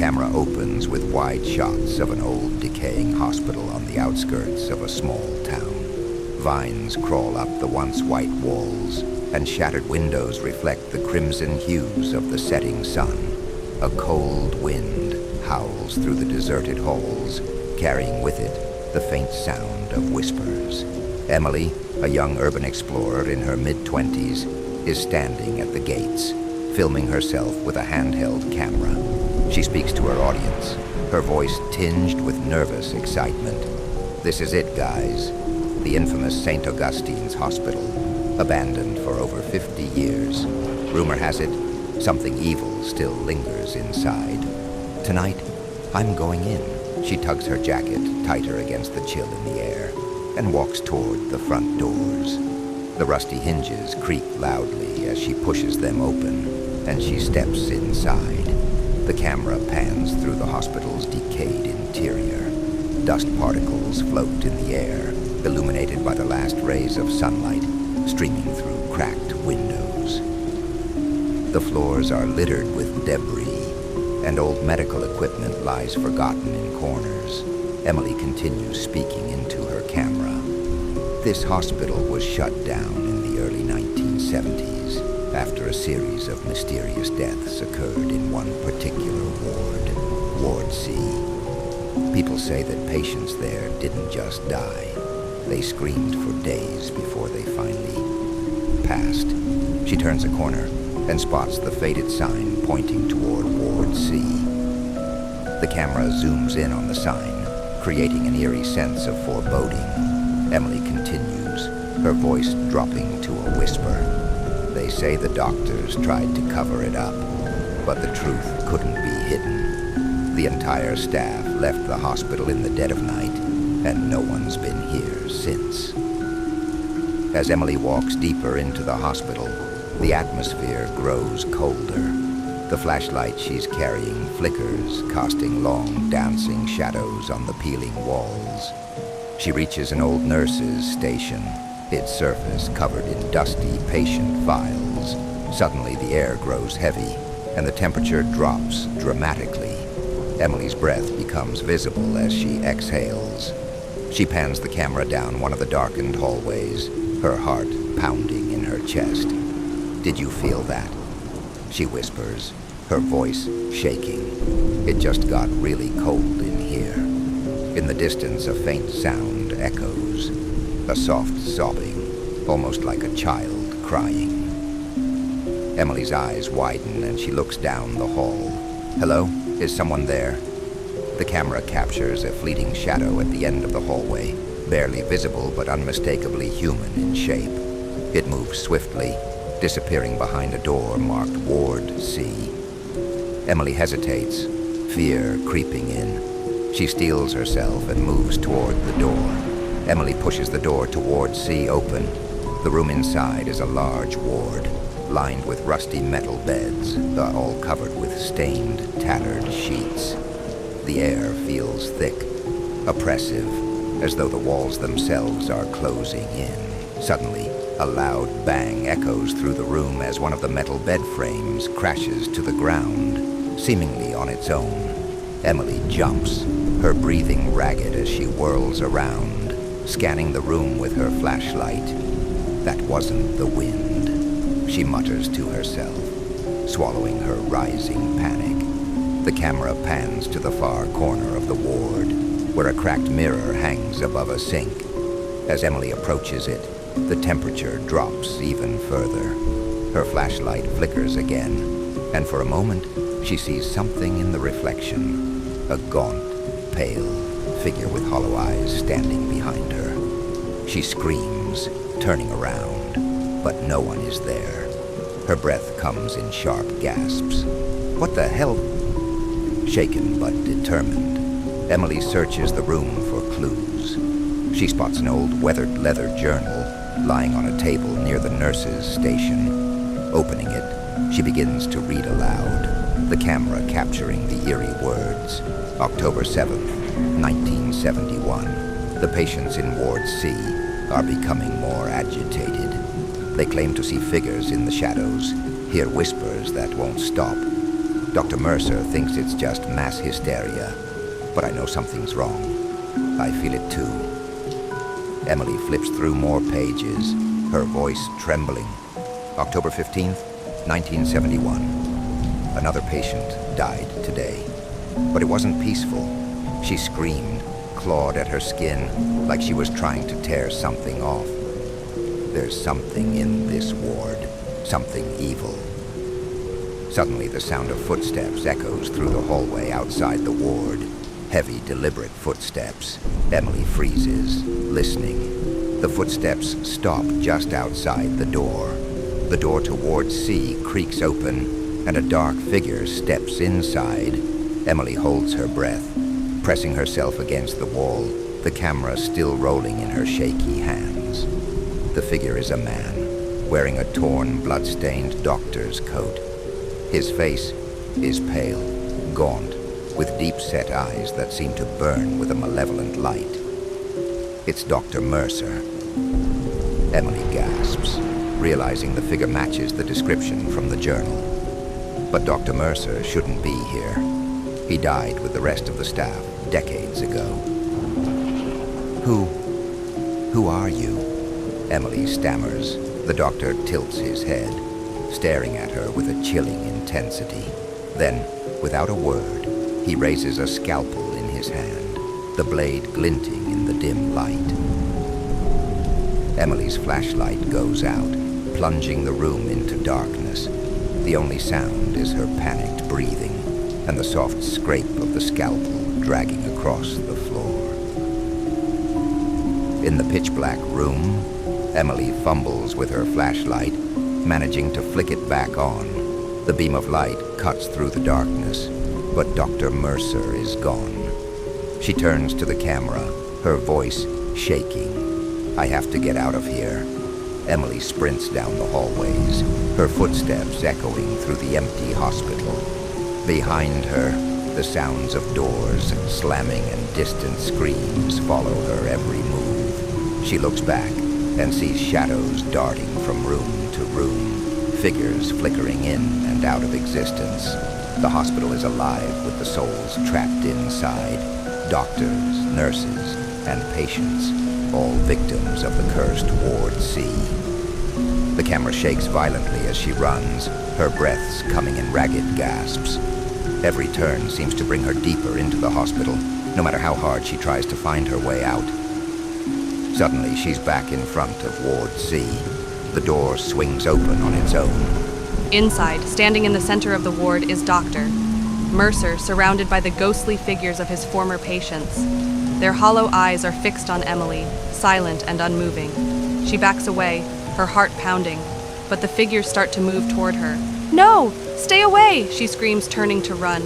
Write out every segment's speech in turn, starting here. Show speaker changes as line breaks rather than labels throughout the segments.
camera opens with wide shots of an old, decaying hospital on the outskirts of a small town. Vines crawl up the once white walls, and shattered windows reflect the crimson hues of the setting sun. A cold wind howls through the deserted halls, carrying with it the faint sound of whispers. Emily, a young urban explorer in her mid-20s, is standing at the gates, filming herself with a handheld camera. She speaks to her audience, her voice tinged with nervous excitement. This is it, guys. The infamous St. Augustine's Hospital, abandoned for over 50 years. Rumor has it, something evil still lingers inside. Tonight, I'm going in. She tugs her jacket tighter against the chill in the air and walks toward the front doors. The rusty hinges creak loudly as she pushes them open, and she steps inside. The camera pans through the hospital's decayed interior. Dust particles float in the air, illuminated by the last rays of sunlight streaming through cracked windows. The floors are littered with debris, and old medical equipment lies forgotten in corners. Emily continues speaking into her camera. This hospital was shut down in the early 1970s after a series of mysterious deaths occurred in one particular ward, Ward C. People say that patients there didn't just die. They screamed for days before they finally passed. She turns a corner and spots the faded sign pointing toward Ward C. The camera zooms in on the sign, creating an eerie sense of foreboding. Emily continues, her voice dropping to a whisper. They say the doctors tried to cover it up, but the truth couldn't be hidden. The entire staff left the hospital in the dead of night, and no one's been here since. As Emily walks deeper into the hospital, the atmosphere grows colder. The flashlight she's carrying flickers, casting long, dancing shadows on the peeling walls. She reaches an old nurse's station, its surface covered in dusty patient files. Suddenly, the air grows heavy, and the temperature drops dramatically. Emily's breath becomes visible as she exhales. She pans the camera down one of the darkened hallways, her heart pounding in her chest. "Did you feel that?" she whispers, her voice shaking. "It just got really cold in here." In the distance, a faint sound echoes, a soft sobbing, almost like a child crying. Emily's eyes widen and she looks down the hall. "Hello? Is someone there?" The camera captures a fleeting shadow at the end of the hallway, barely visible but unmistakably human in shape. It moves swiftly, disappearing behind a door marked Ward C. Emily hesitates, fear creeping in. She steels herself and moves toward the door. Emily pushes the door to Ward C open. The room inside is a large ward, lined with rusty metal beds, all covered with stained, tattered sheets. The air feels thick, oppressive, as though the walls themselves are closing in. Suddenly, a loud bang echoes through the room as one of the metal bed frames crashes to the ground, seemingly on its own. Emily jumps, her breathing ragged as she whirls around, scanning the room with her flashlight. That wasn't the wind, she mutters to herself, swallowing her rising panic. The camera pans to the far corner of the ward, where a cracked mirror hangs above a sink. As Emily approaches it, the temperature drops even further. Her flashlight flickers again, and for a moment, she sees something in the reflection. A gaunt, pale figure with hollow eyes standing behind her. She screams, turning around, but no one is there. Her breath comes in sharp gasps. "What the hell?" Shaken but determined, Emily searches the room for clues. She spots an old weathered leather journal lying on a table near the nurse's station. Opening it, she begins to read aloud, the camera capturing the eerie words. October 7th, 1971. The patients in Ward C are becoming more agitated. They claim to see figures in the shadows, hear whispers that won't stop. Dr. Mercer thinks it's just mass hysteria, but I know something's wrong. I feel it too. Emily flips through more pages, her voice trembling. October 15th, 1971. Another patient died today, but it wasn't peaceful. She screamed, clawed at her skin, like she was trying to tear something off. There's something in this ward, something evil. Suddenly, the sound of footsteps echoes through the hallway outside the ward. Heavy, deliberate footsteps. Emily freezes, listening. The footsteps stop just outside the door. The door to Ward C creaks open, and a dark figure steps inside. Emily holds her breath, pressing herself against the wall, the camera still rolling in her shaky hands. The figure is a man, wearing a torn, blood-stained doctor's coat. His face is pale, gaunt, with deep-set eyes that seem to burn with a malevolent light. It's Dr. Mercer. Emily gasps, realizing the figure matches the description from the journal. But Dr. Mercer shouldn't be here. He died with the rest of the staff decades ago. Who are you? Emily stammers. The doctor tilts his head, staring at her with a chilling intensity. Then, without a word, he raises a scalpel in his hand, the blade glinting in the dim light. Emily's flashlight goes out, plunging the room into darkness. The only sound is her panicked breathing and the soft scrape of the scalpel dragging across the floor. In the pitch-black room, Emily fumbles with her flashlight, managing to flick it back on. The beam of light cuts through the darkness, but Dr. Mercer is gone. She turns to the camera, her voice shaking. I have to get out of here. Emily sprints down the hallways, her footsteps echoing through the empty hospital. Behind her, the sounds of doors slamming and distant screams follow her every move. She looks back and sees shadows darting from room to room, figures flickering in and out of existence. The hospital is alive with the souls trapped inside, doctors, nurses, and patients, all victims of the cursed Ward C. The camera shakes violently as she runs, her breaths coming in ragged gasps. Every turn seems to bring her deeper into the hospital, no matter how hard she tries to find her way out. Suddenly, she's back in front of Ward C. The door swings open on its own.
Inside, standing in the center of the ward, is Dr. Mercer, surrounded by the ghostly figures of his former patients. Their hollow eyes are fixed on Emily, silent and unmoving. She backs away, her heart pounding, but the figures start to move toward her. "No! Stay away!" she screams, turning to run.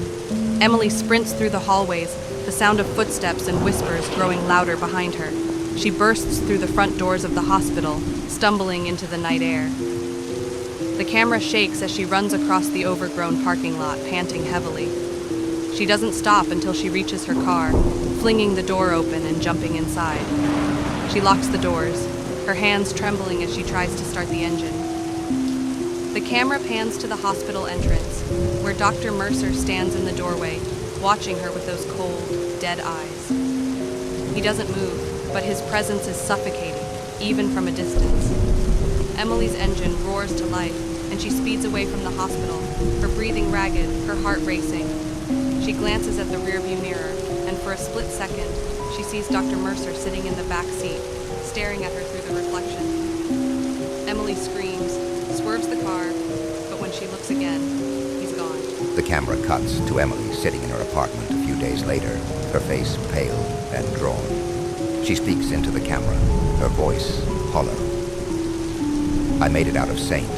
Emily sprints through the hallways, the sound of footsteps and whispers growing louder behind her. She bursts through the front doors of the hospital, stumbling into the night air. The camera shakes as she runs across the overgrown parking lot, panting heavily. She doesn't stop until she reaches her car, flinging the door open and jumping inside. She locks the doors, her hands trembling as she tries to start the engine. The camera pans to the hospital entrance, where Dr. Mercer stands in the doorway, watching her with those cold, dead eyes. He doesn't move, but his presence is suffocating, even from a distance. Emily's engine roars to life, and she speeds away from the hospital, her breathing ragged, her heart racing. She glances at the rearview mirror, and for a split second, she sees Dr. Mercer sitting in the back seat, staring at her through the reflection. Emily screams, swerves the car, but when she looks again, he's gone.
The camera cuts to Emily sitting in her apartment a few days later, her face pale and drawn. She speaks into the camera, her voice hollow. I made it out of St.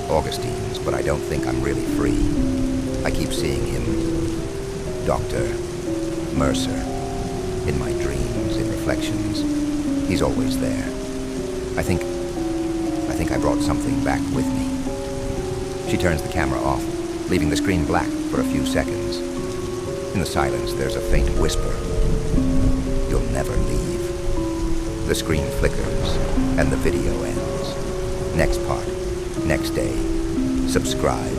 Augustine's, but I don't think I'm really free. I keep seeing him, Dr. Mercer, in my dreams, in reflections. He's always there. I think I brought something back with me. She turns the camera off, leaving the screen black for a few seconds. In the silence, there's a faint whisper. You'll never leave. The screen flickers, and the video ends. Next part, next day. Subscribe.